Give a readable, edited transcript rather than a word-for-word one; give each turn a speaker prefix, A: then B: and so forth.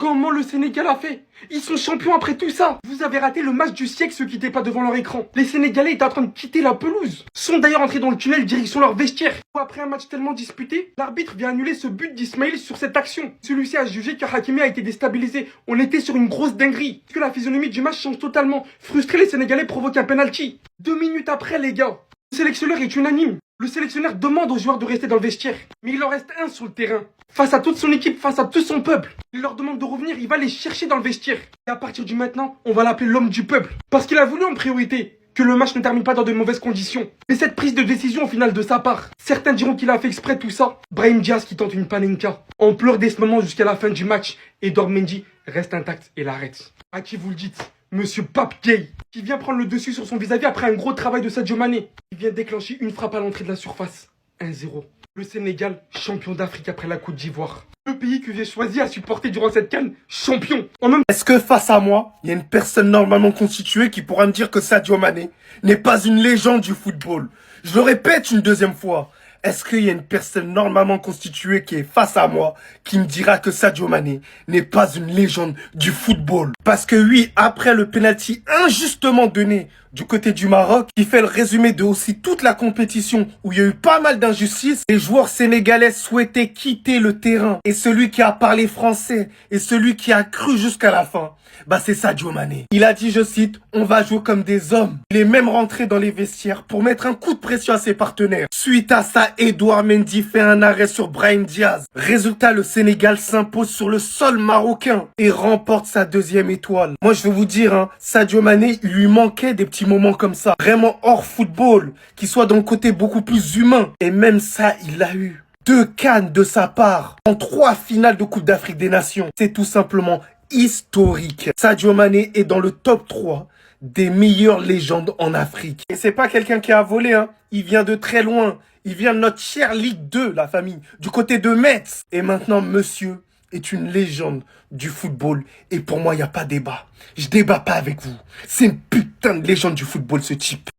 A: Comment le Sénégal a fait? Ils sont champions après tout ça. Vous avez raté le match du siècle ceux qui n'étaient pas devant leur écran. Les Sénégalais étaient en train de quitter la pelouse. Sont d'ailleurs entrés dans le tunnel direction leur vestiaire. Après un match tellement disputé, l'arbitre vient annuler ce but d'Ismaïl sur cette action. Celui-ci a jugé que Hakimi a été déstabilisé. On était sur une grosse dinguerie. Que la physionomie du match change totalement. Frustrés, les Sénégalais provoquent un penalty. 2 minutes après, les gars, le sélectionneur est unanime. Le sélectionneur demande aux joueurs de rester dans le vestiaire. Mais il en reste un sur le terrain. Face à toute son équipe, face à tout son peuple. Il leur demande de revenir, il va les chercher dans le vestiaire. Et à partir du maintenant, on va l'appeler l'homme du peuple. Parce qu'il a voulu en priorité que le match ne termine pas dans de mauvaises conditions. Mais cette prise de décision au final de sa part, certains diront qu'il a fait exprès tout ça. Brahim Diaz qui tente une panenka. On pleure dès ce moment jusqu'à la fin du match. Et Mendy reste intact et l'arrête. À qui vous le dites? Monsieur Pape Gueye, qui vient prendre le dessus sur son vis-à-vis après un gros travail de Sadio Mané. Il vient déclencher une frappe à l'entrée de la surface. 1-0. Le Sénégal, champion d'Afrique après la Côte d'Ivoire. Le pays que j'ai choisi à supporter durant cette CAN, champion.
B: Est-ce que face à moi, il y a une personne normalement constituée qui pourra me dire que Sadio Mané n'est pas une légende du football? Je le répète une deuxième fois. Est-ce qu'il y a une personne normalement constituée qui est face à moi qui me dira que Sadio Mané n'est pas une légende du football? Parce que oui, après le penalty injustement donné du côté du Maroc, qui fait le résumé de aussi toute la compétition où il y a eu pas mal d'injustices, les joueurs sénégalais souhaitaient quitter le terrain. Et celui qui a parlé français et celui qui a cru jusqu'à la fin, c'est Sadio Mané. Il a dit, je cite, on va jouer comme des hommes. Il est même rentré dans les vestiaires pour mettre un coup de pression à ses partenaires. Suite à ça, Edouard Mendy fait un arrêt sur Brahim Diaz. Résultat, le Sénégal s'impose sur le sol marocain et remporte sa 2e étoile. Moi, je vais vous dire, Sadio Mané, il lui manquait des petits moments comme ça, vraiment hors football, qui soit dans le côté beaucoup plus humain. Et même ça, il l'a eu. 2 CAN de sa part, en 3 finales de Coupe d'Afrique des Nations. C'est tout simplement historique. Sadio Mané est dans le top 3 des meilleures légendes en Afrique. Et c'est pas quelqu'un qui a volé, Il vient de très loin. Il vient de notre chère Ligue 2, la famille, du côté de Metz. Et maintenant, monsieur est une légende du football. Et pour moi, il n'y a pas débat. Je débat pas avec vous. C'est une putain de légende du football, ce type.